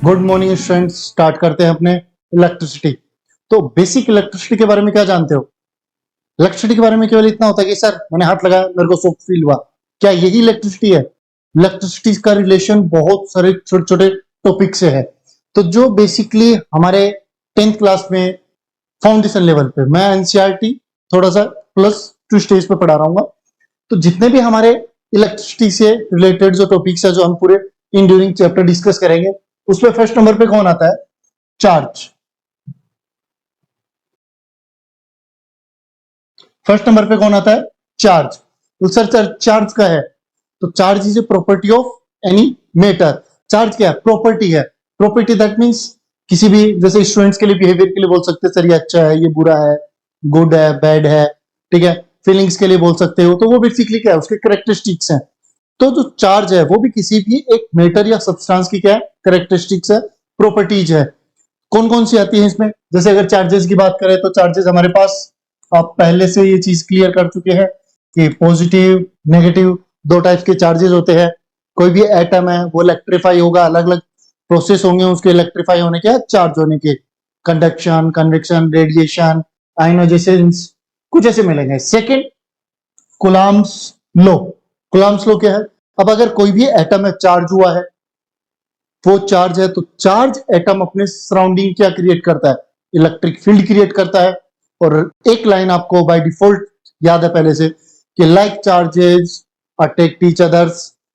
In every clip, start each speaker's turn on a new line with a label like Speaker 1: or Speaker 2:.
Speaker 1: Good morning students. Start करते हैं अपने इलेक्ट्रिसिटी। तो बेसिक इलेक्ट्रिसिटी के बारे में क्या जानते हो? इलेक्ट्रिसिटी के बारे में केवल इतना होता है कि सर मैंने हाथ लगाया, मेरे को शॉक फील हुआ। क्या यही इलेक्ट्रिसिटी है? इलेक्ट्रिसिटी का रिलेशन बहुत सारे छोटे छोटे टॉपिक से है। तो जो बेसिकली हमारे 10th क्लास में फाउंडेशन लेवल पे, मैं एनसीईआरटी थोड़ा सा प्लस 2 स्टेज पे पढ़ा रहा हूँ। तो जितने भी हमारे इलेक्ट्रिसिटी से रिलेटेड जो टॉपिक्स है, जो हम पूरे इन ड्यूरिंग चैप्टर डिस्कस करेंगे, उसमें फर्स्ट नंबर पे कौन आता है? चार्ज। फर्स्ट नंबर पे कौन आता है? चार्ज। तो सर चार्ज का है, तो charge is a property of any matter. Charge क्या है? प्रॉपर्टी है। प्रॉपर्टी दैट मींस किसी भी, जैसे स्टूडेंट्स के लिए बिहेवियर के लिए बोल सकते हैं सर ये अच्छा है, ये बुरा है, गुड है, बैड है, ठीक है। फीलिंग्स के लिए बोल सकते हो, तो वो बेसिकली क्या है? उसके कैरेक्टरिस्टिक्स हैं। तो जो चार्ज है वो भी किसी भी एक मैटर या सब्सटेंस की क्या है? कैरेक्टरिस्टिक्स है, प्रॉपर्टीज है। कौन कौन सी आती है इसमें? जैसे अगर चार्जेस की बात करें तो चार्जेस हमारे पास, आप पहले से ये चीज क्लियर कर चुके हैं कि पॉजिटिव नेगेटिव दो टाइप के चार्जेस होते हैं। कोई भी एटम है वो इलेक्ट्रीफाई होगा, अलग अलग प्रोसेस होंगे उसके इलेक्ट्रीफाई होने के, चार्ज होने के। कंडक्शन, कन्वेक्शन, रेडिएशन, आयनाइजेशन, कुछ ऐसे मिलेंगे। Second, Coulomb's law. Coulomb's law क्या है? अब अगर कोई भी एटम है चार्ज हुआ है, वो चार्ज है, तो चार्ज एटम अपने सराउंडिंग क्या क्रिएट करता है? इलेक्ट्रिक फील्ड क्रिएट करता है। और एक लाइन आपको बाय डिफॉल्ट याद है पहले से कि like charges attract each others,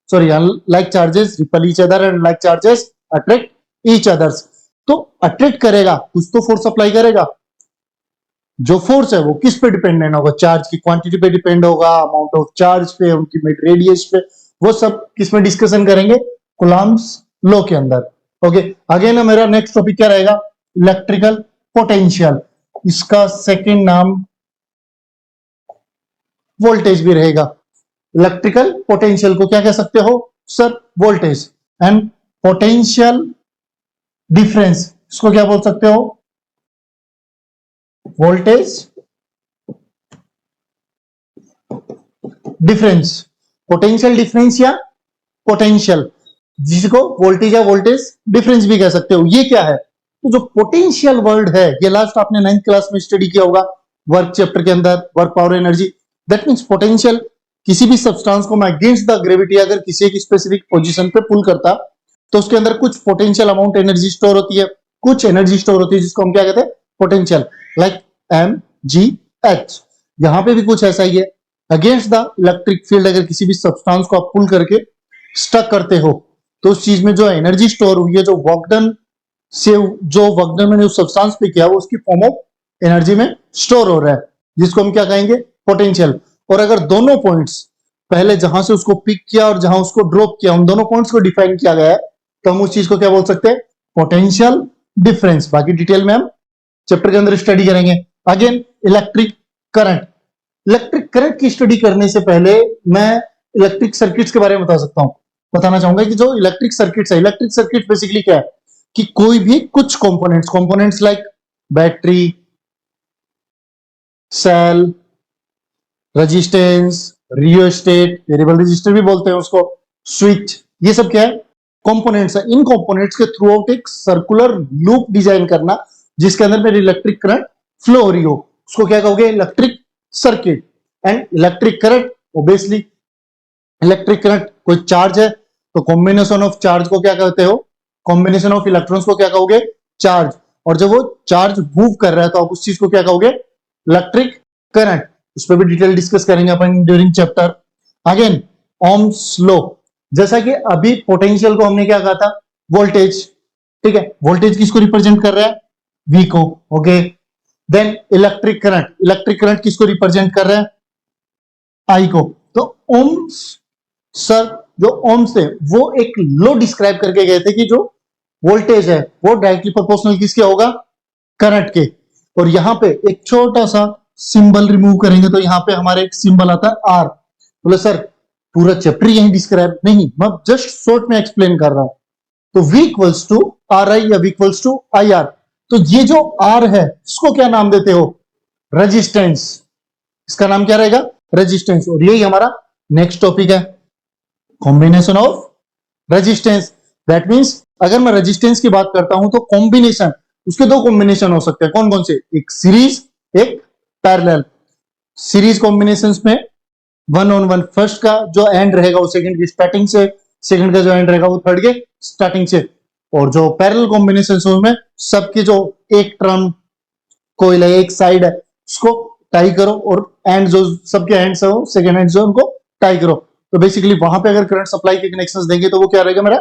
Speaker 1: sorry, like charges ripple each other and like charges attract each others. तो अट्रैक्ट करेगा, कुछ तो फोर्स अप्लाई करेगा। जो फोर्स है वो किस पे डिपेंडेंट होगा? चार्ज की क्वांटिटी पे डिपेंड होगा, अमाउंट ऑफ चार्ज पे, उनकी मिड रेडियस पे। वो सब किसमें डिस्कशन करेंगे? कूलम्ब्स लॉ के अंदर। ओके, आगे ना मेरा नेक्स्ट टॉपिक क्या रहेगा? Electrical potential. इसका सेकंड नाम वोल्टेज भी रहेगा। इलेक्ट्रिकल पोटेंशियल को क्या कह सकते हो sir? Voltage. And potential difference, इसको क्या बोल सकते हो? Voltage difference. पोटेंशियल डिफरेंस या पोटेंशियल, जिसको वोल्टेज या वोल्टेज डिफरेंस भी कह सकते हो। ये क्या है? तो जो पोटेंशियल वर्ड है, ये लास्ट आपने 9th क्लास में स्टडी किया होगा वर्क चैप्टर के अंदर, work power energy. That means potential, किसी भी सब्सटेंस को मैं अगेंस्ट द ग्रेविटी अगर किसी एक स्पेसिफिक पोजीशन पे पुल करता, तो उसके अंदर कुछ पोटेंशियल अमाउंट एनर्जी स्टोर होती है, कुछ एनर्जी स्टोर होती है, जिसको हम क्या कहते हैं? पोटेंशियल। Like mgh। यहां पे भी कुछ ऐसा ही है। अगेंस्ट द इलेक्ट्रिक फील्ड अगर किसी भी सब्सटेंस को आप पुल करके स्टक करते हो, तो उस चीज में जो एनर्जी स्टोर हुई है, जो वर्क डन से, जो वर्क डन मैंने उस सब्सटेंस पे किया, वो उसकी फॉर्म ऑफ एनर्जी में स्टोर हो रहा है, जिसको हम क्या कहेंगे? पोटेंशियल। और अगर दोनों पॉइंट्स, पहले जहां से उसको पिक किया और जहां उसको ड्रॉप किया, उन दोनों पॉइंट्स को डिफाइन किया गया है, तो हम उस चीज को क्या बोल सकते हैं? Potential difference. बाकी डिटेल में हम चैप्टर के अंदर स्टडी करेंगे। Again, electric current. Electric current की स्टडी करने से पहले मैं इलेक्ट्रिक सर्किट्स के बारे में बताना चाहूंगा कि जो इलेक्ट्रिक सर्किट्स है, इलेक्ट्रिक सर्किट बेसिकली क्या है कि कोई भी कुछ components like battery, cell, resistance, rheostat, variable resistor भी बोलते हैं उसको, स्विच, ये सब क्या है? कंपोनेंट्स है। इन कंपोनेंट्स के थ्रू आउट एक सर्कुलर लूप डिजाइन करना, जिसके अंदर मेरी इलेक्ट्रिक करंट फ्लो हो रही हो, उसको क्या कहोगे? Electric circuit. And electric current, obviously electric current, कोई चार्ज है तो कॉम्बिनेशन ऑफ चार्ज को क्या कहते हो? कॉम्बिनेशन ऑफ इलेक्ट्रॉन्स को क्या कहोगे? चार्ज। और जब वो चार्ज मूव कर रहा है, तो आप उस चीज को क्या कहोगे? Electric current. उस पर भी डिटेल डिस्कस करेंगे अपन during chapter. Again, Ohm's law. जैसा कि अभी पोटेंशियल को हमने क्या कहा था? वोल्टेज, ठीक है। वोल्टेज किसको रिप्रेजेंट कर रहा है? V को। Okay, then electric current, electric current किसको रिप्रेजेंट कर रहा है? I को। तो ओम्स, सर जो ओम्स है वो एक लॉ डिस्क्राइब करके गए थे कि जो वोल्टेज है वो डायरेक्टली प्रोपोर्शनल किसके होगा? करंट के। और यहां पे एक छोटा सा सिंबल रिमूव करेंगे तो यहां पे हमारे एक सिंबल आता है R। बोले सर पूरा चैप्टर यही डिस्क्राइब नहीं, मैं जस्ट शॉर्ट में एक्सप्लेन कर रहा हूं। तो V equals to R I या V equals to I R. तो ये जो R है इसको क्या नाम देते हो? रेजिस्टेंस। इसका नाम क्या रहेगा? रेजिस्टेंस। और यही हमारा नेक्स्ट टॉपिक है, combination of resistance. That means अगर मैं रेजिस्टेंस की बात करता हूं तो कॉम्बिनेशन, उसके दो कॉम्बिनेशन हो सकते हैं। कौन कौन से? एक सीरीज, एक पैरेलल। सीरीज कॉम्बिनेशंस में 1 on 1, फर्स्ट का जो एंड रहेगा वो सेकंड की स्टार्टिंग से, सेकंड का जो एंड रहेगा वो थर्ड के स्टार्टिंग से। और जो पैरेलल कॉम्बिनेशन में सबके जो एक टर्म कोई है, एक साइड है, उसको टाई करो, और एंड जो सबके एंड्स है वो सेकंड एंड जो उनको टाई करो। तो बेसिकली वहां पे अगर करंट सप्लाई के कनेक्शंस देंगे तो वो क्या रहेगा मेरा?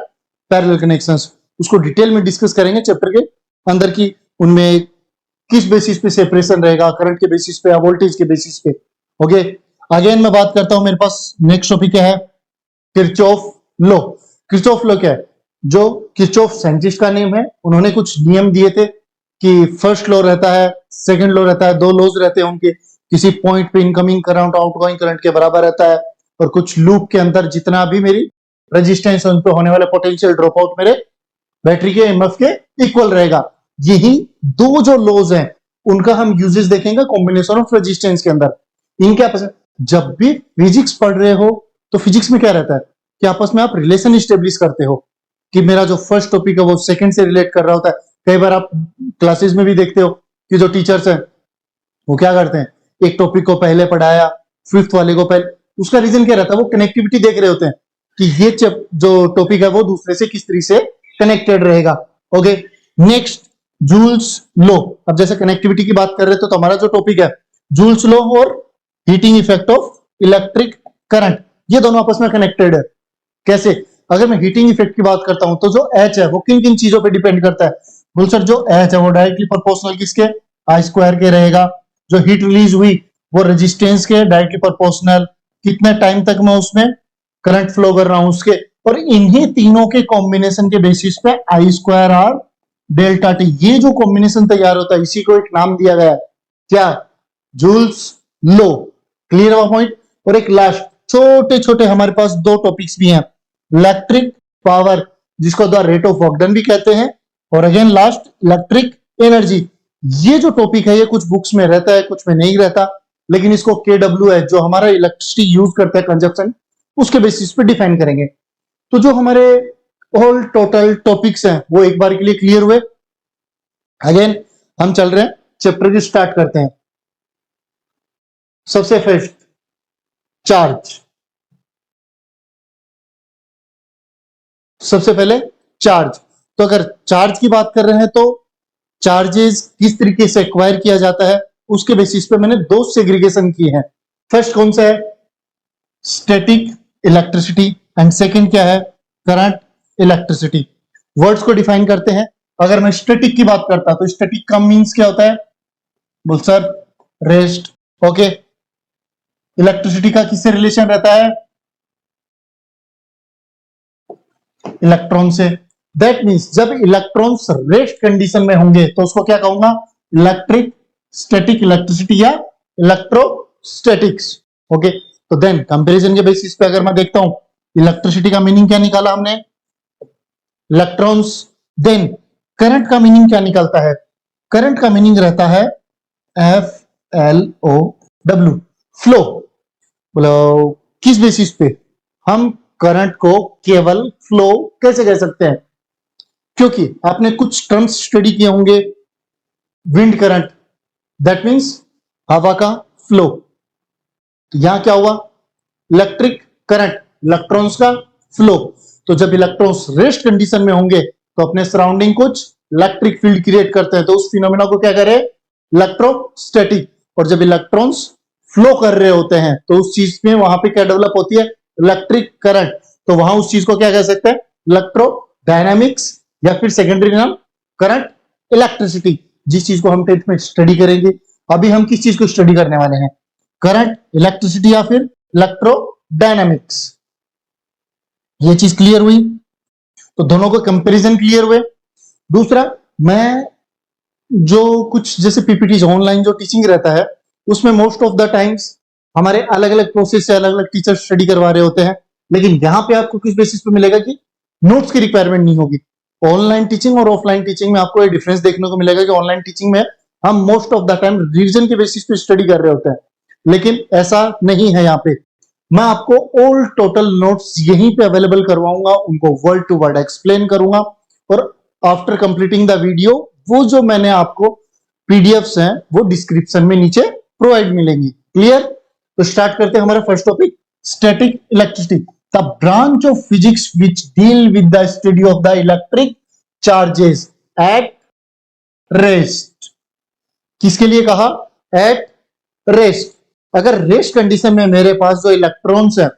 Speaker 1: Parallel connections. उसको डिटेल में डिस्कस करेंगे चैप्टर के अंदर की उनमें किस बेसिस पे सेपरेशन रहेगा, करंट के बेसिस पे या वोल्टेज के बेसिस पे। ओके, अगेन मैं बात करता हूं, मेरे पास नेक्स्ट टॉपिक क्या है? Kirchhoff law. किरचॉफ लॉ क्या है? जो किरचॉफ साइंटिस्ट का नेम है, उन्होंने कुछ नियम दिए थे कि फर्स्ट लॉ रहता है, सेकंड लॉ रहता है, दो लॉज रहते हैं उनके। किसी पॉइंट पे इनकमिंग करंट आउटगोइंग करंट के बराबर रहता है, और कुछ लूप के अंदर जितना भी मेरी रेजिस्टेंस उन पे होने वाले पोटेंशियल ड्रॉप आउट मेरे बैटरी के एमएफ के इक्वल रहेगा। यही दो जो लॉज हैं उनका हम यूजेस देखेंगे कॉम्बिनेशन ऑफ रेजिस्टेंस के अंदर। इनके आपस जब भी फिजिक्स पढ़ रहे हो तो फिजिक्स में क्या रहता है कि आपस में आप रिलेशन स्टेब्लिश करते हो कि मेरा जो फर्स्ट टॉपिक है वो सेकंड से रिलेट कर रहा होता है। कई बार आप क्लासेस में भी देखते हो कि जो टीचर्स हैं वो क्या करते हैं, एक टॉपिक को पहले पढ़ाया, फिफ्थ वाले को पहले। उसका रीजन क्या रहता है? वो कनेक्टिविटी देख रहे होते हैं कि ये जो टॉपिक है वो दूसरे से किस तरीके से कनेक्टेड रहेगा। Okay, next joules law. अब जैसे कनेक्टिविटी की बात कर रहे थे तो हमारा जो टॉपिक है जूल्स लॉ और heating effect of electric current, ये दोनों आपस में कनेक्टेड है। कैसे? अगर मैं हीटिंग इफेक्ट की बात करता हूं तो जो एच है वो किन किन चीजों पे डिपेंड करता है? बोल सर जो एच है वो डायरेक्टली प्रोपोर्शनल किसके? आई स्क्वायर के रहेगा। जो हीट रिलीज हुई वो रेजिस्टेंस के डायरेक्टली प्रोपोर्शनल, कितने टाइम तक मैं उसमें करंट फ्लो कर रहा हूं उसके। और इन्हीं तीनों के कॉम्बिनेशन के बेसिस पे आई स्क्वायर आर डेल्टा टी, ये जो कॉम्बिनेशन तैयार होता है इसी को एक नाम दिया गया है, क्या? Joules law. क्लियर हुआ पॉइंट? और एक लास्ट छोटे छोटे हमारे पास दो टॉपिक्स भी हैं, इलेक्ट्रिक पावर जिसको the rate of work done भी कहते हैं, और अगेन लास्ट इलेक्ट्रिक एनर्जी। ये जो टॉपिक है ये कुछ बुक्स में रहता है, कुछ में नहीं रहता, लेकिन इसको केडब्ल्यू है जो हमारा इलेक्ट्रिसिटी यूज करता है कंजप्शन, उसके बेसिस पे डिफाइन करेंगे। तो जो हमारे ऑल टोटल टॉपिक्स हैं वो एक बार के लिए क्लियर हुए। अगेन हम चल रहे हैं चैप्टर की, स्टार्ट करते हैं। सबसे फर्स्ट चार्ज। सबसे पहले चार्ज। तो अगर चार्ज की बात कर रहे हैं तो चार्जेस किस तरीके से एक्वायर किया जाता है उसके बेसिस पे मैंने दो सेग्रीगेशन किए हैं। फर्स्ट कौन सा है? स्टैटिक इलेक्ट्रिसिटी, एंड सेकंड क्या है? Current electricity. वर्ड्स को डिफाइन करते हैं। अगर मैं स्टैटिक की बात करता तो स्टैटिक का मींस क्या होता है? बोल सर रेस्ट। ओके, इलेक्ट्रिसिटी का किससे रिलेशन रहता है? इलेक्ट्रॉन से। दैट मीन्स जब इलेक्ट्रॉन्स रेस्ट कंडीशन में होंगे तो उसको क्या कहूंगा? इलेक्ट्रिक स्टैटिक इलेक्ट्रिसिटी या इलेक्ट्रोस्टैटिक्स। ओके, तो देन कंपैरिजन के बेसिस पे अगर मैं देखता हूं इलेक्ट्रिसिटी का मीनिंग क्या निकाला हमने? इलेक्ट्रॉन्स। देन करंट का मीनिंग क्या निकलता है? करंट का मीनिंग रहता है FLOW, फ्लो। बोलो किस बेसिस पे हम करंट को केवल फ्लो कैसे कह सकते हैं? क्योंकि आपने कुछ टर्म्स स्टडी किए होंगे, विंड करंट, दैट मींस हवा का फ्लो। तो यहां क्या हुआ? इलेक्ट्रिक करंट, इलेक्ट्रॉन्स का फ्लो। तो जब इलेक्ट्रॉन्स रेस्ट कंडीशन में होंगे तो अपने सराउंडिंग कुछ इलेक्ट्रिक फील्ड क्रिएट करते हैं, तो उस फिनोमेना को क्या करें? इलेक्ट्रोस्टैटिक। और जब इलेक्ट्रॉन्स फ्लो कर रहे होते हैं तो उस चीज में वहां पे क्या डेवलप होती है? Electric current. तो वहां उस चीज को क्या कह सकते हैं? इलेक्ट्रोडायनामिक्स, या फिर सेकेंडरी नाम करंट इलेक्ट्रिसिटी, जिस चीज को हम 10th में स्टडी करेंगे। अभी हम किस चीज को स्टडी करने वाले हैं? करंट इलेक्ट्रिसिटी या फिर इलेक्ट्रोडायनामिक्स। ये चीज क्लियर हुई? तो दोनों को कंपैरिजन क्लियर हुए। दूसरा, मैं जो कुछ जैसे पीपीटी ऑनलाइन जो टीचिंग रहता है उसमें मोस्ट ऑफ द टाइम्स हमारे अलग अलग प्रोसेस से अलग अलग टीचर स्टडी करवा रहे होते हैं, लेकिन यहाँ पे आपको किस बेसिस पे मिलेगा कि नोट्स की रिक्वायरमेंट नहीं होगी। ऑनलाइन टीचिंग और ऑफलाइन टीचिंग में आपको ये डिफरेंस देखने को मिलेगा कि ऑनलाइन टीचिंग में हम most of the time revision के बेसिस पे स्टडी कर रहे होते हैं, लेकिन ऐसा नहीं है। यहाँ पे मैं आपको ऑल टोटल नोट्स यहीं पे अवेलेबल करवाऊंगा, उनको वर्ड टू वर्ड एक्सप्लेन करूंगा, और आफ्टर कंप्लीटिंग द वीडियो वो जो मैंने आपको पीडीएफ्स हैं वो डिस्क्रिप्शन में नीचे प्रोवाइड मिलेंगी। क्लियर? तो स्टार्ट करते हैं हमारा first topic, static electricity, the branch of physics which deal with the study of the electric charges at rest. किसके लिए कहा? At rest. अगर रेस्ट कंडीशन में मेरे पास जो इलेक्ट्रॉन्स है,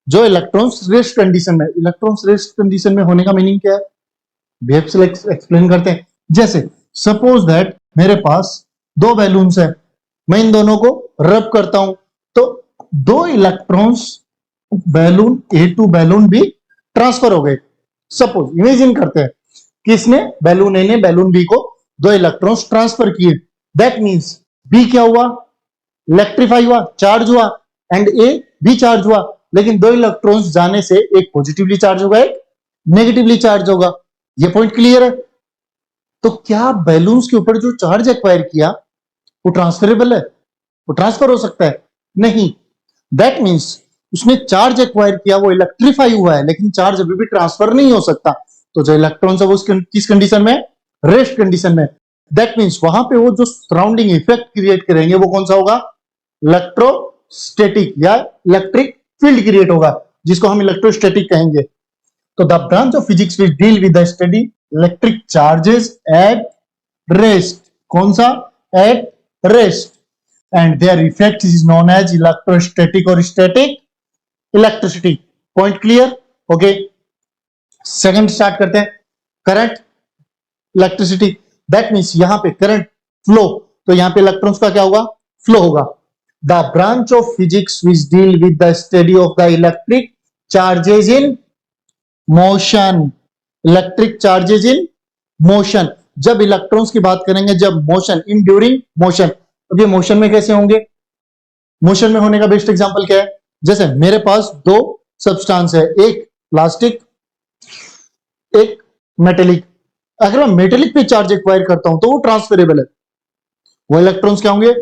Speaker 1: जो इलेक्ट्रॉन्स रेस्ट कंडीशन में, इलेक्ट्रॉन्स रेस्ट कंडीशन में होने का मीनिंग क्या है एक्सप्लेन करते हैं। जैसे सपोज दैट मेरे पास दो बैलून्स है, मैं इन दोनों को रब करता हूं तो दो electrons balloon A to balloon B transfer हो गए। सपोज इमेजिन करते हैं कि इसने बैलून ए ने बैलून बी को दो इलेक्ट्रॉन्स ट्रांसफर किए, दैट मींस बी क्या हुआ? इलेक्ट्रीफाई हुआ, चार्ज हुआ, एंड ए भी चार्ज हुआ। लेकिन दो इलेक्ट्रॉन्स जाने से एक पॉजिटिवली चार्ज होगा, एक नेगेटिवली चार्ज होगा। ये पॉइंट क्लियर है? तो क्या बैलून्स के ऊपर जो चार्ज एक्वायर किया वो ट्रांसफरेबल है? वो ट्रांसफर हो सकता है? नहीं। दैट मींस उसने चार्ज एक्वायर किया, वो इलेक्ट्रीफाई हुआ है, लेकिन चार्ज अभी भी ट्रांसफर नहीं हो सकता। तो जो इलेक्ट्रॉन्स है वो किस कंडीशन में? रेस्ट कंडीशन में। दैट मींस वहां पे वो जो सराउंडिंग इफेक्ट क्रिएट करेंगे वो कौन सा होगा? इलेक्ट्रोस्टैटिक या इलेक्ट्रिक फील्ड क्रिएट होगा, जिसको हम इलेक्ट्रोस्टैटिक कहेंगे। तो the branch of physics which deal with the study electric charges at rest, कौन सा? At rest, and their effect is known as electrostatic और static electricity. Point clear? Okay, second start करते हैं, करंट इलेक्ट्रिसिटी। दैट मींस यहां पे current flow, तो यहां पे इलेक्ट्रॉन्स का क्या होगा? फ्लो होगा। The branch of physics which deal with the study of the electric charges in motion, electric charges in motion. जब इलेक्ट्रॉन्स की बात करेंगे, जब मोशन, इन ड्यूरिंग मोशन, अब ये मोशन में कैसे होंगे? मोशन में होने का बेस्ट एग्जांपल क्या है? जैसे मेरे पास दो सब्सटेंस है, एक प्लास्टिक, एक मेटेलिक। अगर मैं मेटेलिक पे चार्ज एक्वायर करता हूं तो वो ट्रांसफरेबल है, वो इलेक्ट्रॉन्स क्या होंगे?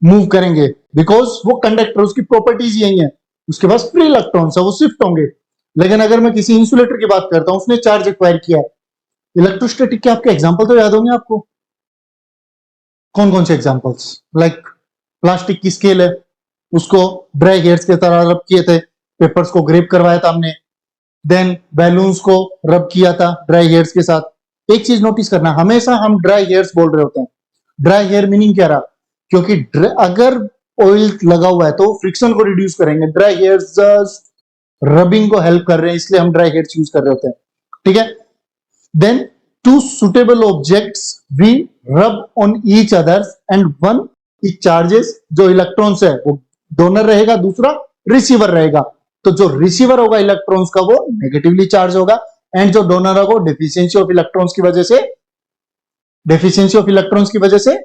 Speaker 1: मूव करेंगे, बिकॉज वो कंडक्टर, उसकी प्रॉपर्टीज यही है, उसके पास फ्री इलेक्ट्रॉन्स है, वो शिफ्ट होंगे। लेकिन अगर मैं किसी इंसुलेटर की बात करता हूं, उसने चार्ज एक्वायर किया है, इलेक्ट्रोस्टैटिक के आपके एग्जांपल तो याद होंगे आपको, कौन कौन से एग्जांपल्स? लाइक प्लास्टिक की स्केल है, उसको ड्राई हेयर्स के तरह रब किए थे, पेपर्स को ग्रेप करवाया था हमने, देन बैलून्स को रब किया था ड्राई हेयर्स के साथ। एक चीज नोटिस करना, हमेशा हम ड्राई हेयर्स बोल रहे होते हैं। ड्राई हेयर मीनिंग क्या रहा? क्योंकि अगर ऑयल लगा हुआ है तो फ्रिक्शन को रिड्यूस करेंगे, ड्राई हेयर्स जस्ट रबिंग को हेल्प कर रहे हैं, इसलिए हम ड्राई हेयर्स यूज कर रहे होते हैं। ठीक है? Then two suitable objects we rub on each others and one is charges. जो इलेक्ट्रॉन्स है वो डोनर रहेगा, दूसरा रिसीवर रहेगा। तो जो रिसीवर होगा इलेक्ट्रॉन्स का वो नेगेटिवली चार्ज होगा, एंड जो डोनर होगा वो डेफिशिएंसी ऑफ इलेक्ट्रॉन्स की वजह से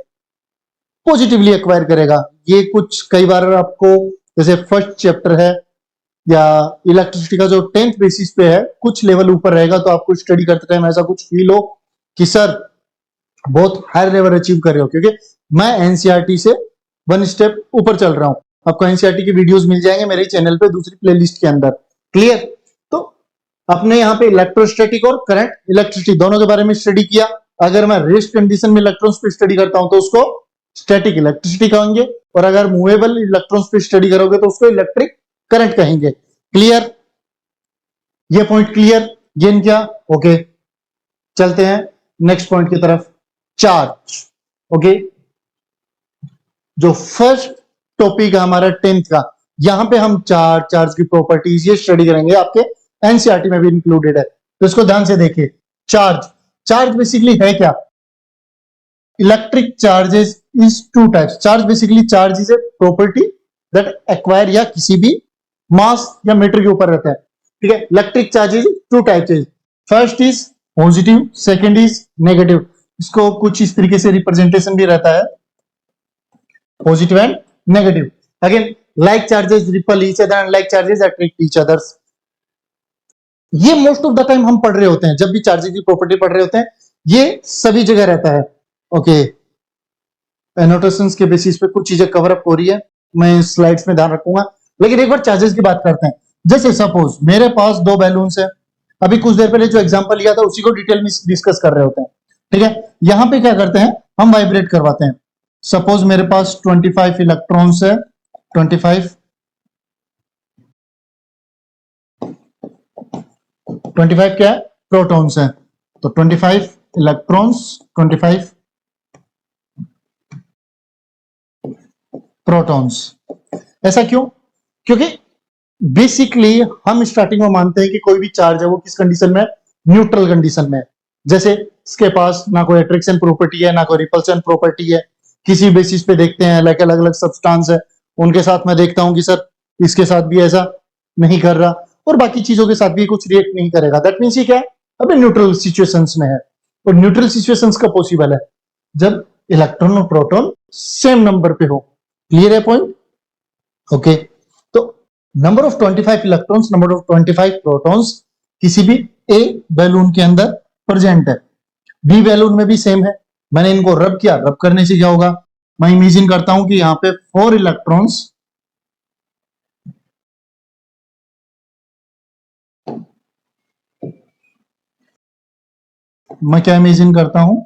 Speaker 1: पॉजिटिवली एक्वायर करेगा। ये कुछ कई बार आपको, जैसे फर्स्ट चैप्टर है या इलेक्ट्रिसिटी का जो 10th बेसिस पे है, कुछ लेवल ऊपर रहेगा, तो आपको स्टडी करते टाइम ऐसा कुछ फील हो कि सर बहुत हाई लेवल अचीव कर रहे हो, क्योंकि मैं एनसीईआरटी से वन स्टेप ऊपर चल रहा हूं। आपको एनसीईआरटी के वीडियोस मिल जाएंगे मेरे चैनल पे दूसरी प्लेलिस्ट के अंदर। क्लियर? तो अपने यहाँ पे इलेक्ट्रोस्टैटिक और करंट इलेक्ट्रिसिटी दोनों के बारे में स्टडी किया। अगर मैं रेस्ट कंडीशन में इलेक्ट्रॉन्स पे स्टडी करता हूं तो उसको स्टैटिक इलेक्ट्रिसिटी कहेंगे, और अगर मूवेबल इलेक्ट्रॉन्स पे स्टडी करोगे तो उसको इलेक्ट्रिक करंट कहेंगे। क्लियर? ये पॉइंट क्लियर? गेन क्या? ओके, चलते हैं नेक्स्ट पॉइंट की तरफ, चार्ज। ओके, जो फर्स्ट टॉपिक है हमारा 10th का, यहां पे हम चार्ज की प्रॉपर्टीज ये स्टडी करेंगे, आपके एनसीईआरटी में भी इंक्लूडेड है, तो इसको ध्यान से देखिए। चार्ज बेसिकली है क्या? Electric charges is two types. Charge basically, charge is a property that acquire या किसी भी मास या मैटर के ऊपर रहता है। ठीक है? Electric charges two types, first is positive, second is negative. इसको कुछ इस तरीके से रिप्रेजेंटेशन भी रहता है, positive and negative. Again, like charges ripple each other and like charges attract each others. ये मोस्ट ऑफ द टाइम हम पढ़ रहे होते हैं, जब भी चार्जेस की प्रॉपर्टी पढ़ रहे होते हैं, ये सभी जगह रहता है। ओके, एनोटेशंस के बेसिस पे कुछ चीजें कवर अप हो रही है, मैं स्लाइड्स में ध्यान रखूंगा। लेकिन एक बार चार्जेस की बात करते हैं। जैसे सपोज मेरे पास दो बैलून्स है, अभी कुछ देर पहले जो एग्जांपल लिया था उसी को डिटेल में डिस्कस कर रहे होते हैं, ठीक है। यहां पे क्या करते हैं, हम वाइब्रेट करवाते हैं। सपोज मेरे पास 25 इलेक्ट्रॉन्स है, 25 क्या है, प्रोटॉन्स है। तो 25 इलेक्ट्रॉन्स, 25 प्रोटॉन्स। ऐसा क्यों? क्योंकि बेसिकली हम स्टार्टिंग में मानते हैं कि कोई भी चार्ज है वो किस कंडीशन में है, न्यूट्रल कंडीशन में है। जैसे इसके पास ना कोई अट्रैक्शन प्रॉपर्टी है, ना कोई रिपल्शन प्रॉपर्टी है। किसी बेसिस पे देखते हैं लाइक अलग अलग सब्सटेंस है, उनके साथ मैं देखता हूं कि सर इसके साथ भी ऐसा नहीं कर रहा और बाकी चीजों के साथ भी कुछ रिएक्ट नहीं करेगा। दैट मीन्स ये क्या है, अभी न्यूट्रल सिचुएशंस में है। और न्यूट्रल सिचुएशंस का पॉसिबल है जब इलेक्ट्रॉन और प्रोटॉन सेम नंबर पे हो। क्लियर है पॉइंट? ओके। तो number of 25 electrons, number of 25 protons किसी भी ए बैलून के अंदर प्रेजेंट है। बी बैलून में भी सेम है। मैंने इनको रब किया, रब करने से क्या होगा, मैं इमेजिन करता हूं कि यहां पे 4 इलेक्ट्रॉन्स मैं क्या इमेजिन करता हूं,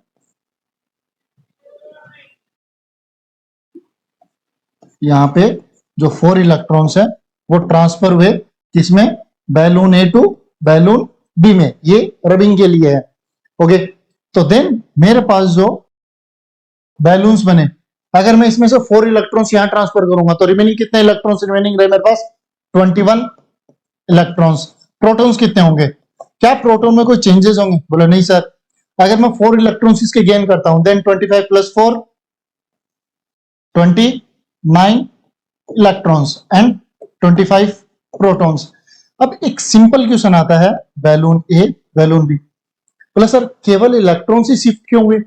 Speaker 1: यहां पे जो 4 इलेक्ट्रॉन्स है वो ट्रांसफर हुए किसमें, balloon A to balloon B में। ये रबिंग के लिए है। ओके। तो देन मेरे पास जो बैलून्स बने, अगर मैं इसमें से 4 इलेक्ट्रॉन्स यहां ट्रांसफर करूंगा तो रिमेनिंग कितने इलेक्ट्रॉन्स रिमेनिंग रहे मेरे पास, 21 इलेक्ट्रॉन्स। प्रोटॉन्स कितने होंगे, क्या प्रोटॉन में कोई चेंजेस होंगे? बोले नहीं सर। अगर मैं 4 इलेक्ट्रॉन्स इसके गेन करता हूं then 25 plus 4 29 electrons and 25 protons. अब एक सिंपल क्वेश्चन आता है, बैलून ए बैलून बी, बोला सर केवल इलेक्ट्रॉन्स ही शिफ्ट क्यों हुए?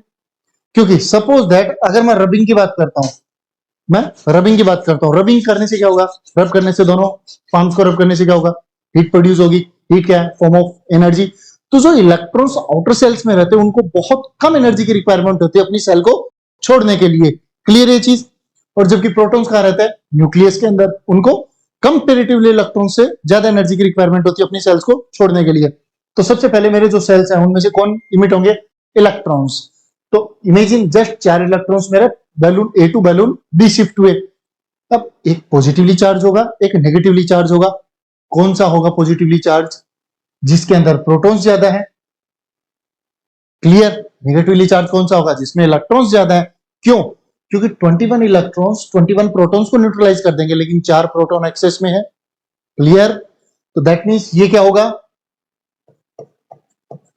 Speaker 1: क्योंकि सपोज दैट अगर मैं रबिंग की बात करता हूं, मैं रबिंग की बात करता हूं, रबिंग करने से क्या होगा, रब करने से दोनों पाम्स को रब करने से क्या होगा, हीट प्रोड्यूस होगी। हीट क्या है, फॉर्म ऑफ एनर्जी। तो जो इलेक्ट्रॉन्स आउटर सेल्स में रहते हैं उनको बहुत कम एनर्जी की रिक्वायरमेंट होती है अपनी सेल को छोड़ने के लिए। क्लियर है चीज? और जबकि प्रोटॉन्स कहां रहते हैं, न्यूक्लियस के अंदर, उनको कंपेरेटिवली इलेक्ट्रॉन से ज्यादा एनर्जी की रिक्वायरमेंट होती है अपनी सेल्स को छोड़ने के लिए। तो सबसे पहले मेरे जो सेल्स हैं उनमें से कौन इमिट होंगे, इलेक्ट्रॉन्स। तो इमेजिन जस्ट 4 इलेक्ट्रॉन्स मेरे balloon A to balloon B shift हुए। अब एक पॉजिटिवली चार्ज होगा, एक नेगेटिवली चार्ज होगा। कौन सा होगा पॉजिटिवली चार्ज, जिसके अंदर प्रोटॉन्स ज्यादा है। क्लियर? नेगेटिवली चार्ज कौन सा होगा, जिसमें इलेक्ट्रॉन्स ज्यादा है। क्यों? क्योंकि 21 इलेक्ट्रॉन्स 21 प्रोटॉन्स को न्यूट्रलाइज कर देंगे, लेकिन 4 प्रोटॉन एक्सेस में है। क्लियर? तो दैट मींस ये क्या होगा,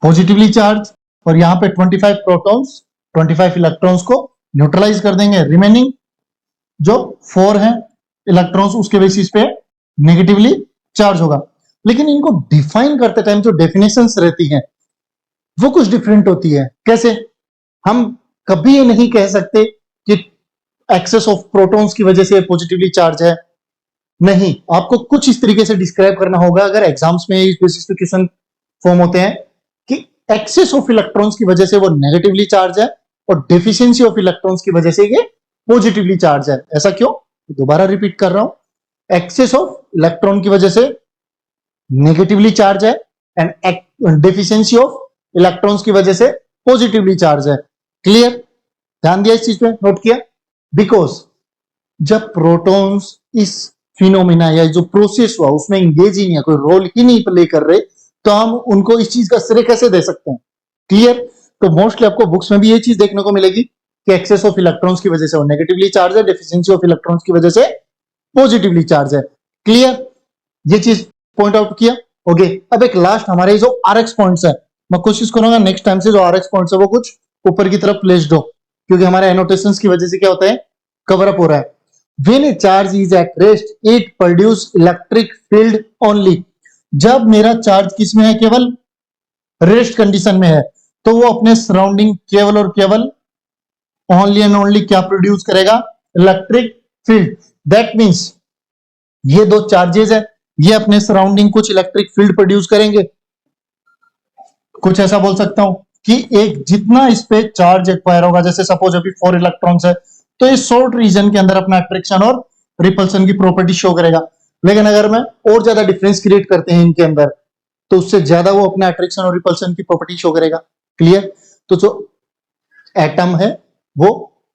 Speaker 1: पॉजिटिवली चार्ज। और यहां पे 25 प्रोटॉन्स 25 इलेक्ट्रॉन्स को न्यूट्रलाइज कर देंगे। रिमेनिंग जो 4 हैं इलेक्ट्रॉन्स उसके बेसिस पे नेगेटिवली चार्ज होगा। लेकिन इनको डिफाइन करते टाइम जो डेफिनेशंस रहती हैं वो कुछ डिफरेंट होती है। कैसे? हम कभी ये नहीं कह सकते कि एक्सेस ऑफ प्रोटॉन्स की वजह से पॉजिटिवली चार्ज है। नहीं, आपको कुछ इस तरीके से डिस्क्राइब करना होगा अगर एग्जाम्स में इस बेसिस पे क्वेश्चन फॉर्म होते हैं कि एक्सेस ऑफ इलेक्ट्रॉन्स की वजह से वो नेगेटिवली चार्ज है और डेफिशिएंसी ऑफ इलेक्ट्रॉन्स की वजह से ये पॉजिटिवली चार्ज है। ऐसा क्यों? दोबारा रिपीट कर रहा हूं, एक्सेस ऑफ इलेक्ट्रॉन की वजह से नेगेटिवली चार्ज है एंड डेफिशिएंसी ऑफ इलेक्ट्रॉन्स की वजह से पॉजिटिवली चार्ज है। क्लियर? ध्यान दिया इस चीज पे, नोट किया? बिकॉज जब प्रोटॉन्स इस फिनोमिना या जो प्रोसेस हुआ उसमें इंगेज ही नहीं है, कोई रोल ही नहीं प्ले कर रहे, तो हम उनको इस चीज का श्रेय कैसे दे सकते हैं? क्लियर? तो मोस्टली आपको बुक्स में भी ये चीज देखने को मिलेगी कि एक्सेस ऑफ इलेक्ट्रॉन्स की वजह से वो नेगेटिवली चार्ज है, डेफिशिएंसी ऑफ इलेक्ट्रॉन्स की वजह से पॉजिटिवली चार्ज है। क्लियर? ये चीज पॉइंट आउट किया। ओके। अब एक लास्ट हमारे जो आरएक्स पॉइंट्स है, मैं कोशिश करूंगा नेक्स्ट टाइम से जो आरएक्स पॉइंट्स है वो कुछ ऊपर की तरफ प्लेस्ड हो, क्योंकि हमारे एनोटेशंस की वजह से क्या होता है, कवर अप हो रहा है। When a charge is at rest, it produce electric field only. जब मेरा चार्ज किसमें है, केवल रेस्ट कंडीशन में है, तो वो अपने सराउंडिंग केवल और केवल ओनली एंड ओनली क्या प्रोड्यूस करेगा, इलेक्ट्रिक फील्ड। दैट मींस ये दो चार्जेस है, ये अपने सराउंडिंग कुछ इलेक्ट्रिक फील्ड प्रोड्यूस करेंगे। कुछ ऐसा बोल सकता हूं कि एक जितना इस पे चार्ज एक्वायर होगा, जैसे सपोज अभी 4 इलेक्ट्रॉन्स है, तो ये शॉर्ट रीजन के अंदर अपना अट्रैक्शन और रिपल्सन की प्रॉपर्टी शो करेगा। लेकिन अगर मैं और ज्यादा डिफरेंस क्रिएट करते हैं इनके अंदर, तो उससे ज्यादा वो अपना अट्रैक्शन और रिपल्शन की प्रॉपर्टी शो करेगा। क्लियर? तो जो एटम है वो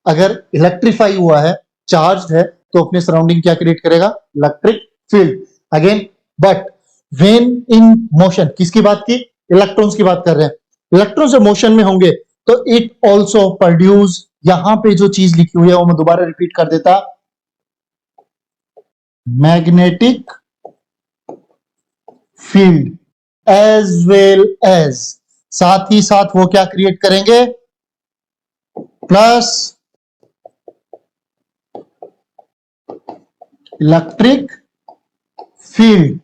Speaker 1: अगर इलेक्ट्रीफाई हुआ है, चार्ज है, तो अपने सराउंडिंग क्या क्रिएट करेगा? Electric field. Again, but when in motion, किसकी बात की? इलेक्ट्रॉन्स की बात कर रहे हैं। इलेक्ट्रॉन्स जब मोशन में होंगे तो इट ऑल्सो प्रोड्यूस, यहां पे जो चीज लिखी हुई है वो मैं दोबारा रिपीट कर देता, magnetic field as well as, साथ ही साथ वो क्या क्रिएट करेंगे? Plus electric field.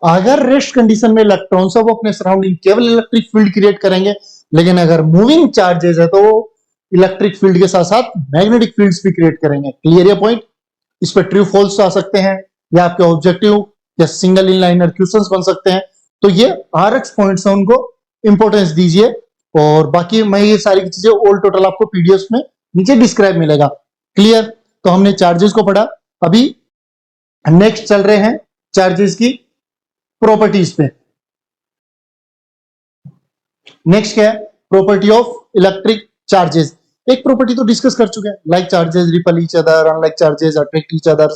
Speaker 1: अगर रेस्ट कंडीशन में इलेक्ट्रॉन्स है वो अपने सराउंडिंग केवल इलेक्ट्रिक फील्ड क्रिएट करेंगे, लेकिन अगर मूविंग चार्जेस है तो वो इलेक्ट्रिक फील्ड के साथ साथ मैग्नेटिक फील्ड्स भी क्रिएट करेंगे। क्लियर ये पॉइंट? इस पर ट्रू फॉल्स आ सकते हैं, या आपके ऑब्जेक्टिव या सिंगल इनलाइनर क्वेश्चंस बन सकते हैं। तो ये आरएक्स पॉइंट्स हैं, उनको इंपॉर्टेंस दीजिए। और बाकी मैं ये सारी चीजें ऑल टोटल आपको पीडीएफ में नीचे डिस्क्राइब मिलेगा। क्लियर? तो हमने चार्जेस को पढ़ा, अभी नेक्स्ट चल रहे हैं चार्जेस की प्रॉपर्टीज पे। नेक्स्ट क्या है? Property of electric charges. एक प्रॉपर्टी तो डिस्कस कर चुके हैं, like charges ripple each other, unlike charges attract each other.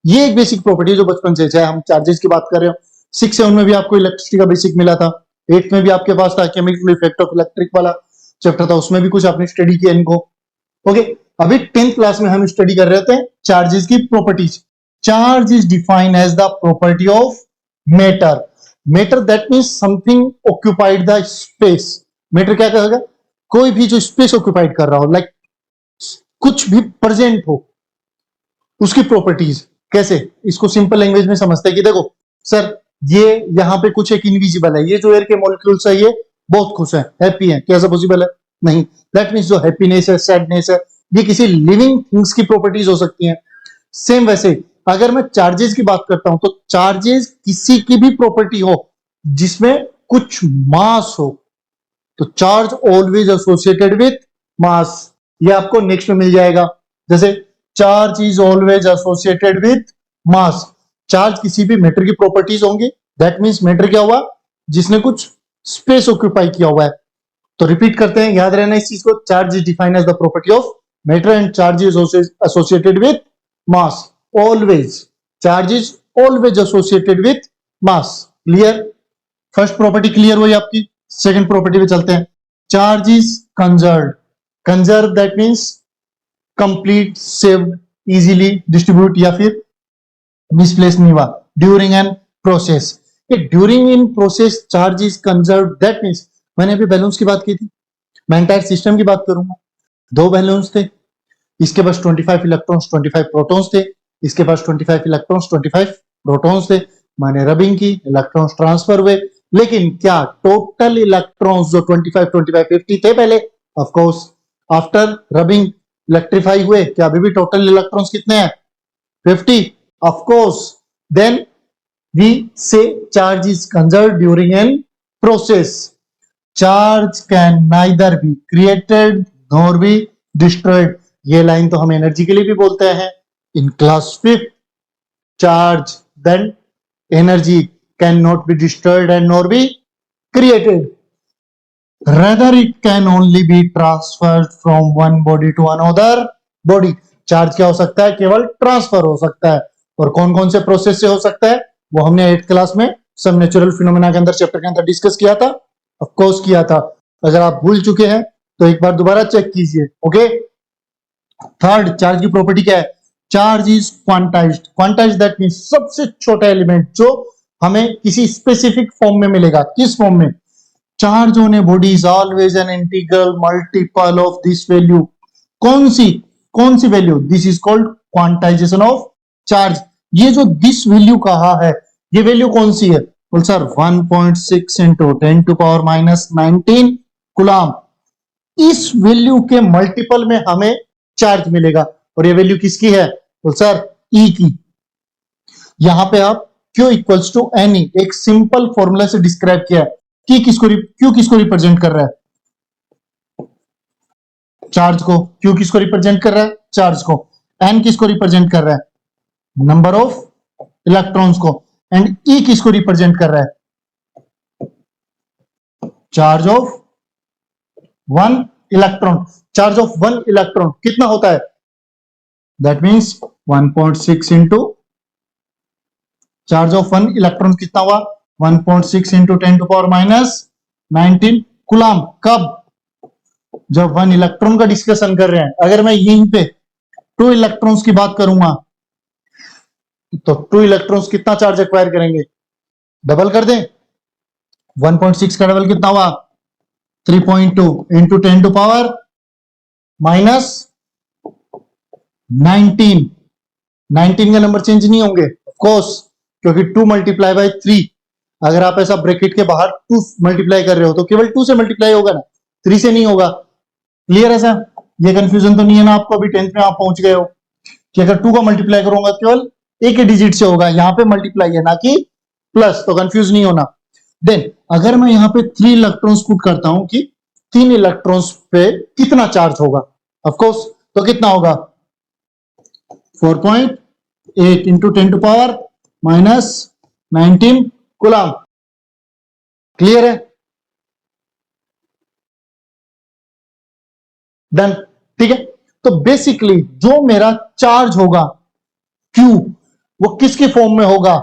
Speaker 1: ये एक बेसिक प्रॉपर्टी है जो बचपन से, चाहे हम चार्जेस की बात कर रहे हो, 6-7 में भी आपको इलेक्ट्रिसिटी का बेसिक मिला था, 8 में भी आपके पास था केमिकल इफेक्ट ऑफ इलेक्ट्रिक वाला चैप्टर था, उसमें भी कुछ आपने स्टडी किया इनको। ओके, अभी 10th क्लास में हम स्टडी कर रहे थे चार्जेस की properties. Charge is defined as the property of matter. Matter that means something occupied the space. Matter क्या कहेगा? कोई भी जो स्पेस ऑक्यूपाइड कर रहा हो, लाइक कुछ भी प्रेजेंट हो, उसकी प्रॉपर्टीज। कैसे? इसको सिंपल लैंग्वेज में समझते हैं कि देखो सर, ये यहाँ पे कुछ एक इनविजिबल है, ये जो एयर के मॉलिक्यूल्स है ये बहुत खुश है, हैप्पी है, कैसा पॉसिबल है? नहीं। दैट मींस जो हैप्पीनेस है, सैडनेस है, ये किसी लिविंग थिंग्स की प्रॉपर्टीज हो सकती हैं। सेम वैसे अगर मैं चार्जेस की बात करता हूं तो चार्जेस किसी की भी प्रॉपर्टी हो जिसमें कुछ मास हो, तो चार्ज ऑलवेज एसोसिएटेड विथ मास। ये आपको नेक्स्ट में मिल जाएगा। जैसे charge is always associated with mass. Charge किसी भी मैटर की प्रॉपर्टीज होंगी, दैट मींस मैटर क्या हुआ? जिसने कुछ स्पेस ऑक्यूपाई किया हुआ है। तो रिपीट करते हैं, याद रहना इस चीज को, charge is defined as the property of matter and charge is associated with mass. Always, charge is always associated with mass. Clear? First property clear हुई आपकी। सेकंड प्रॉपर्टी पे चलते हैं। Charge is conserve. Conserve that means complete, saved, easily distribute, या फिर misplace नहीं हुआ during an process. During in process charge is conserve that means, मैंने अभी बैलून्स की बात की थी, मैं एंटायर सिस्टम की बात करूंगा। 2 बैलून्स थे, इसके पास 25 इलेक्ट्रॉन्स 25 प्रोटॉन्स थे, इसके पास 25 इलेक्ट्रॉन्स 25 प्रोटॉन्स थे। मैंने रबिंग की, इलेक्ट्रॉन्स ट्रांसफर हुए, लेकिन क्या टोटल इलेक्ट्रॉन्स जो 25 25 50 थे पहले, of course after rubbing electrify हुए, क्या अभी भी टोटल इलेक्ट्रॉन्स कितने हैं? 50, of course. Then we say charge is conserved during an process. Charge can neither be created nor be destroyed. ये लाइन तो हम एनर्जी के लिए भी बोलते हैं in class 5th। Charge then energy can not be destroyed and nor be created, rather it can only be transferred from one body to another body। Charge क्या हो सकता है? केवल ट्रांसफर हो सकता है। और कौन कौन से प्रोसेस से हो सकता है वो हमने 8th क्लास में सब नेचुरल फिनोमेना के अंदर चैप्टर के अंदर डिस्कस किया था, ऑफ कोर्स किया था। अगर आप भूल चुके हैं तो एक बार दोबारा चेक कीजिए। ओके, थर्ड, चार्ज की प्रॉपर्टी क्या है? Charge is quantized. Quantized that means सबसे छोटा एलिमेंट जो हमें किसी स्पेसिफिक फॉर्म में मिलेगा। किस फॉर्म में? Charge on a body is always an integral multiple of this value. कौन सी value? This is called quantization of charge. ये जो दिस वैल्यू कहा है, ये वैल्यू कौन सी है? बोल सर 1.6 इंटू 10⁻⁻19 कूलम। इस वैल्यू के मल्टीपल में हमें चार्ज मिलेगा, और ये वैल्यू किसकी है? बोल सर E की। यहां पे आप Q इक्वल्स टू NE एक सिंपल फॉर्मूला से डिस्क्राइब किया है। Q किसको रिप्रेजेंट कर रहा है? चार्ज को। Q किसको रिप्रेजेंट कर रहा है? चार्ज को। N किसको रिप्रेजेंट कर रहा है? नंबर ऑफ इलेक्ट्रॉन्स को। एंड E किसको रिप्रेजेंट कर रहा है? Charge of one electron, charge of one electron कितना होता है, that means 1.6 into charge of one electron कितना हुआ, 1.6 इंटू 10⁻⁻19 कूलम। कब, जब वन इलेक्ट्रॉन का डिस्कशन कर रहे हैं। अगर मैं यहीं पे टू इलेक्ट्रॉन्स की बात करूंगा तो टू इलेक्ट्रॉन्स कितना चार्ज एक्वायर करेंगे, डबल कर दें, 1.6 का डबल कितना हुआ 3.2 इंटू 10⁻⁻19, 19 के नंबर चेंज नहीं होंगे ऑफ कोर्स, क्योंकि 2 मल्टीप्लाई बाय 3, अगर आप ऐसा ब्रैकेट के बाहर 2 मल्टीप्लाई कर रहे हो तो केवल 2 से मल्टीप्लाई होगा ना, 3 से नहीं होगा। क्लियर है सर, ये कंफ्यूजन तो नहीं है ना आपको, अभी 10th में आप पहुंच गए हो कि अगर 2 का मल्टीप्लाई करूंगा केवल एक ही डिजिट से होगा, यहां पे मल्टीप्लाई है ना कि प्लस, तो कंफ्यूज नहीं होना। देन अगर मैं यहाँ पे 3 इलेक्ट्रॉन्स पुट करता हूं कि 3 इलेक्ट्रॉन्स पे कितना चार्ज होगा, ऑफ कोर्स तो कितना होगा 4.8 इंटू 10⁻⁻19 कूलम। क्लियर है, डन, ठीक है। तो बेसिकली जो मेरा चार्ज होगा Q, वो किसके फॉर्म में होगा,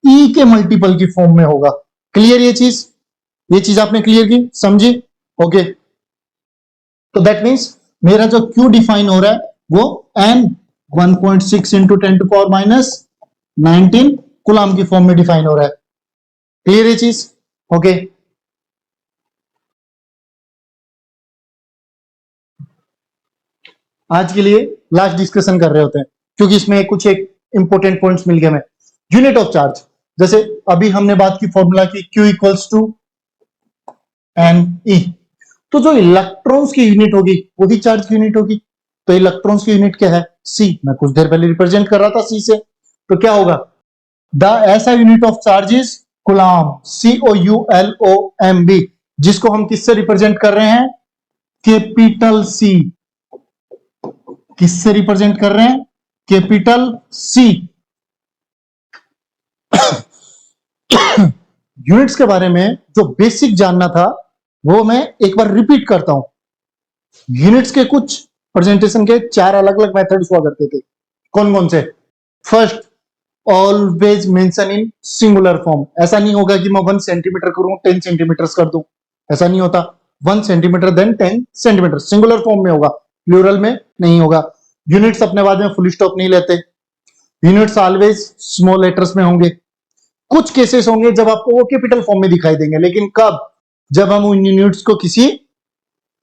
Speaker 1: E के मल्टीपल की फॉर्म में होगा। क्लियर ये चीज आपने क्लियर की, समझी, ओके। तो दैट मीन्स मेरा जो Q डिफाइन हो रहा है वो N 1.6 इंटू 10⁻⁻19 कूलम की फॉर्म में डिफाइन हो रहा है। क्लियर ये चीज, ओके। आज के लिए लास्ट डिस्कशन कर रहे होते हैं, क्योंकि इसमें कुछ एक इंपॉर्टेंट पॉइंट्स मिल गए हमें। यूनिट ऑफ चार्ज, जैसे अभी हमने बात की फॉर्मूला की Q equals to N E, तो जो इलेक्ट्रॉन्स की यूनिट होगी वही चार्ज की यूनिट होगी। तो इलेक्ट्रॉन्स की यूनिट क्या है, C, मैं कुछ देर पहले रिप्रेजेंट कर रहा था C से, तो क्या होगा, द ऐसा unit of charge is coulomb, COULOMB, जिसको हम किससे रिप्रेजेंट कर रहे हैं, कैपिटल C, किससे रिप्रेजेंट कर रहे हैं, कैपिटल C। यूनिट्स के बारे में जो बेसिक जानना था वो मैं एक बार रिपीट करता हूं। यूनिट्स के कुछ प्रेजेंटेशन के 4 अलग अलग मेथड्स हुआ करते थे। कौन कौन से, first, always mention in singular form. ऐसा नहीं होगा कि मैं 1 सेंटीमीटर करूं 10 सेंटीमीटर कर दूं, ऐसा नहीं होता। 1 centimetre then 10 centimetre, singular form में होगा, प्लूरल में नहीं होगा। यूनिट्स अपने बाद में फुल स्टॉप नहीं लेते, यूनिट्स ऑलवेज स्मॉल लेटर्स में होंगे। कुछ केसेस होंगे जब आपको वो कैपिटल फॉर्म में दिखाई देंगे, लेकिन कब, जब हम उन यूनिट्स को किसी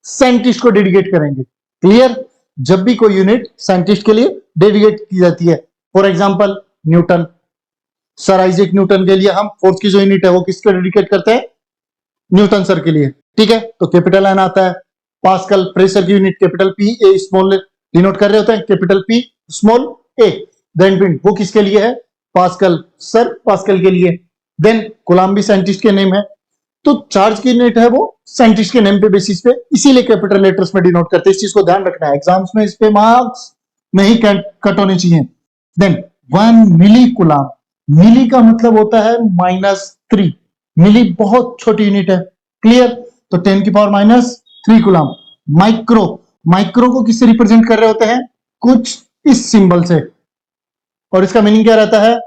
Speaker 1: साइंटिस्ट को डेडिकेट करेंगे। क्लियर, जब भी कोई यूनिट साइंटिस्ट के लिए डेडिकेट की जाती है, for example Newton, sir Isaac Newton के लिए हम फोर्स की जो यूनिट है वो किसको डेडिकेट करते हैं, न्यूटन सर के लिए, ठीक है। तो कैपिटल एन आता है। पास्कल, प्रेशर की unit capital P A small denote कर रहे होते हैं, capital P small a। Then wind, वो किसके लिए है, पास्कल, सर पास्कल के लिए। देन कूलम भी साइंटिस्ट के नेम है। तो चार्ज की यूनिट है वो साइंटिस्ट के नेम पे बेसिस पे, इसीलिए कैपिटल लेटर्स में डिनोट करते हैं। इस चीज को ध्यान रखना है, एग्जाम्स में इस पे मार्क्स नहीं कट होने चाहिए। देन 1 मिली कूलम, मिली का मतलब होता है -3, मिली बहुत छोटी यूनिट है। क्लियर, तो 10⁻⁻³ कूलम। माइक्रो, माइक्रो को किससे रिप्रेजेंट कर रहे होते हैं, कुछ इस सिंबल से, और इसका मीनिंग क्या रहता है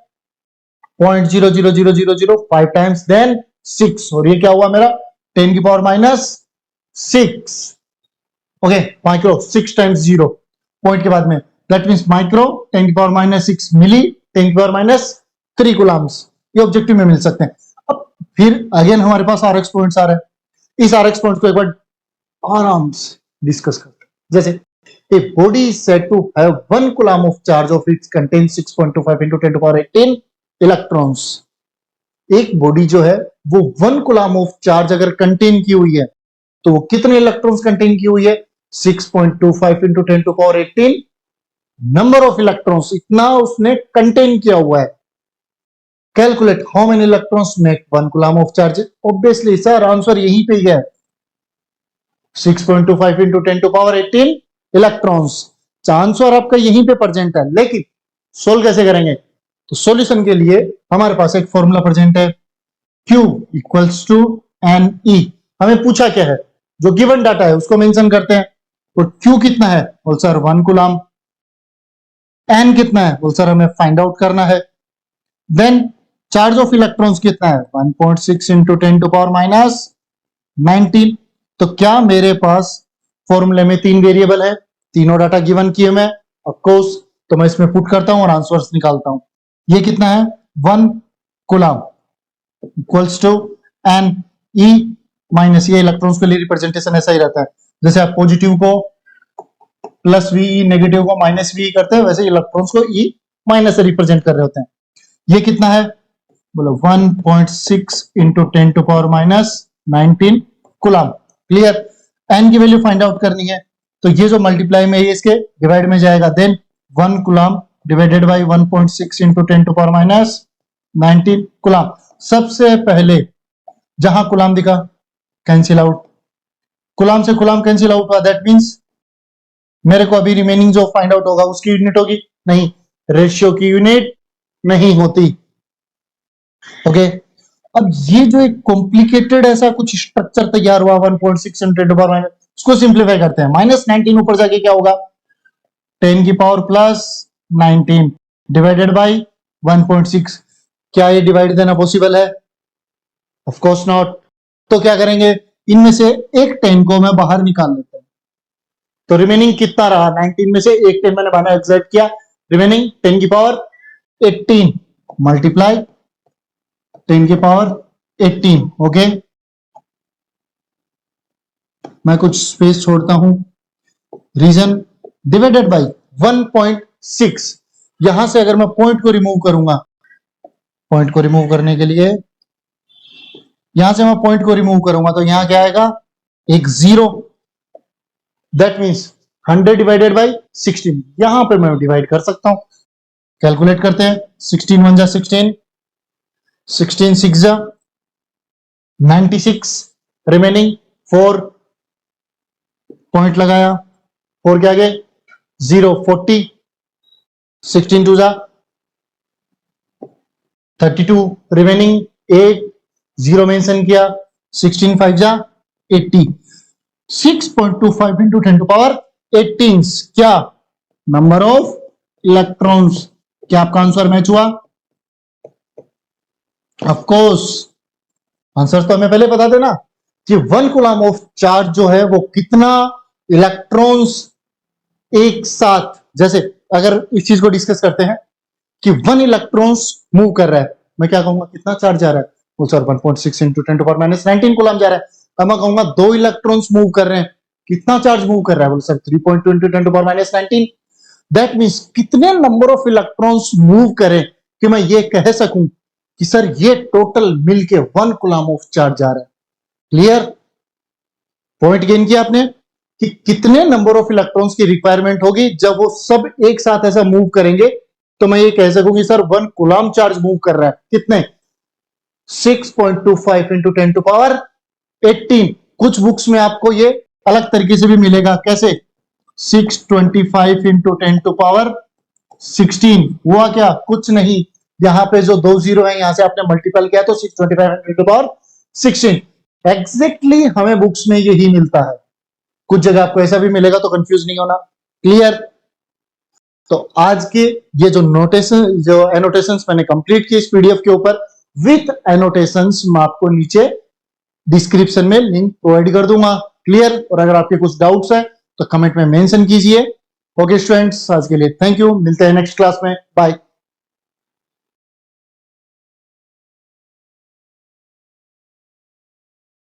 Speaker 1: 0.00005 टाइम्स देन 6, और ये क्या हुआ मेरा 10⁻⁻6। ओके, माइक्रो 6 टाइम्स 0 पॉइंट के बाद में, that means micro 10⁻⁻6 milli 10⁻⁻³ coulombs. ये ऑब्जेक्टिव में मिल सकते हैं। अब फिर अगेन हमारे पास RX पॉइंट्स आ रहे हैं, इस RX पॉइंट्स को एक बार आराम से डिस्कस करते हैं। जैसे a body is said to have 1 coulomb of charge of which contains 6.25 into 10⁻18 electrons। एक बॉडी जो है वो 1 कूलम ऑफ चार्ज अगर कंटेन की हुई है तो वो कितने इलेक्ट्रॉन्स कंटेन की हुई है, 6.25 into 10⁻18 नंबर ऑफ इलेक्ट्रॉन्स, इतना उसने कंटेन किया हुआ है। Calculate how many electrons make 1 coulomb of charge. Obviously sir answer यहीं पे ही है, 6.25 into 10⁻18 इलेक्ट्रॉन्स। आंसर आपका यहीं पे प्रेजेंट है, लेकिन सोल्व कैसे करेंगे, तो सॉल्यूशन के लिए हमारे पास एक फॉर्मूला प्रेजेंट है, Q equals to N E. हमें पूछा क्या है, जो गिवन डाटा है उसको मेंशन करते हैं। तो Q कितना है, बोल सर 1 कूलम। N कितना है, बोल सर हमें फाइंड आउट करना है। देन चार्ज ऑफ इलेक्ट्रॉन्स कितना है, 1.6 इंटू 10 टू पावर माइनस 19। तो क्या मेरे पास फॉर्मूले में 3 वेरिएबल है, तीनों डाटा गिवन किए मैं, ऑफ कोर्स। तो मैं इसमें पुट करता हूं और आंसर्स निकालता हूं। ये कितना है, 1 coulomb equals to N E minus, ये इलेक्ट्रॉन्स के लिए रिप्रेजेंटेशन ऐसा ही रहता है, जैसे आप पॉजिटिव को प्लस वी, नेगेटिव को माइनस वी करते हैं, वैसे इलेक्ट्रॉन्स को ई माइनस से रिप्रेजेंट कर रहे होते हैं। ये कितना है, बोलो 1.6 into 10 to power minus 19 coulomb. Clear. N की वैल्यू फाइंड आउट करनी है, तो ये जो मल्टीप्लाई में ये इसके डिवाइड में जाएगा, then 1 coulomb divided by 1.6 into 10 to power minus 19 coulomb. सबसे पहले जहां कूलम दिखा कैंसिल आउट, कूलम से कूलम कैंसिल आउट हुआ, दैट मींस मेरे को अभी रिमेनिंग जो फाइंड आउट होगा उसकी यूनिट होगी, नहीं, रेशियो की यूनिट नहीं होती। ओके। अब ये जो एक कॉम्प्लिकेटेड ऐसा कुछ स्ट्रक्चर तैयार हुआ 1.6 इंटू 10 टू पावर माइनस, उसको सिंप्लीफाई करते हैं। माइनस 19 ऊपर जाके क्या होगा, 10 की पावर प्लस 19 डिवाइडेड बाय 1.6। क्या ये डिवाइड देना पॉसिबल है, ऑफ कोर्स नॉट। तो क्या करेंगे, इनमें से एक 10 को मैं बाहर निकाल लेता हूं, तो रिमेनिंग कितना रहा, 19 में से एक 10 मैंने बाहर एग्जैक्ट किया, रिमेनिंग 10 की पावर 18 मल्टीप्लाई 10 की पावर 18। ओके, मैं कुछ स्पेस छोड़ता हूं, रीजन डिवाइडेड बाय 1.6। यहां से अगर मैं पॉइंट को रिमूव करूंगा, पॉइंट को रिमूव करने के लिए यहां से मैं पॉइंट को रिमूव करूंगा, तो यहां क्या आएगा, एक 0, दैट मींस 100 डिवाइडेड बाय 16। यहां पे मैं डिवाइड कर सकता हूं, कैलकुलेट करते हैं। 16 1 जा 16, 16 6 जा 96, रिमेनिंग 4 पॉइंट लगाया, 4 के आगे 0 40, 16 2 जा 32, रिमेनिंग 8 0 मेंशन किया, 16 5 जा 80, 6.25 इंटू 10 टू पावर 18 क्या, नंबर ऑफ इलेक्ट्रॉन्स। क्या आपका आंसर मैच हुआ, ऑफ कोर्स। आंसर तो हमें पहले बता देना कि 1 कूलम ऑफ चार्ज जो है वो कितना इलेक्ट्रॉन्स एक साथ, जैसे अगर इस चीज को डिस्कस करते हैं कि 1 इलेक्ट्रॉन्स मूव कर रहा है, मैं क्या कहूंगा, कितना चार्ज जा रहा है, वो sir 1.6 into 10 to power minus 19 coulomb जा रहा है। अब मैं कहूंगा 2 इलेक्ट्रॉन्स मूव कर रहे हैं, कितना चार्ज मूव कर रहा है, बोले sir 3.2 into 10 to power minus 19। That means कितने नंबर ऑफ इलेक्ट्रॉन्स मूव करें कि मैं ये कह सकूं कि सर ये टोटल मिलके 1 कूलम ऑफ चार्ज जा रहा है। क्लियर, पॉइंट गेन किया आपने कि कितने नंबर ऑफ इलेक्ट्रॉन्स की रिक्वायरमेंट होगी जब वो सब एक साथ ऐसा मूव करेंगे, तो मैं ये कह सकूं कि सर 1 कूलम चार्ज मूव कर रहा है, कितने, 6.25 इंटू 10 टू पावर 18। कुछ बुक्स में आपको ये अलग तरीके से भी मिलेगा, कैसे, 625 इंटू 10 टू पावर 16। हुआ क्या, कुछ नहीं, यहां पे जो 2 0 है यहां से आपने मल्टीपल किया तो 625 इंटू पावर 16। एग्जैक्टली हमें बुक्स में यही मिलता है, कुछ जगह आपको ऐसा भी मिलेगा, तो कंफ्यूज नहीं होना। क्लियर। तो आज के ये जो नोटेशन, जो एनोटेशंस मैंने कंप्लीट किए इस पीडीएफ के ऊपर विथ एनोटेशंस, मैं आपको नीचे डिस्क्रिप्शन में लिंक प्रोवाइड कर दूंगा। क्लियर। और अगर आपके कुछ डाउट्स है तो कमेंट में मेंशन कीजिए। ओके स्टूडेंट्स, आज के लिए थैंक यू, मिलते हैं नेक्स्ट क्लास में, बाय।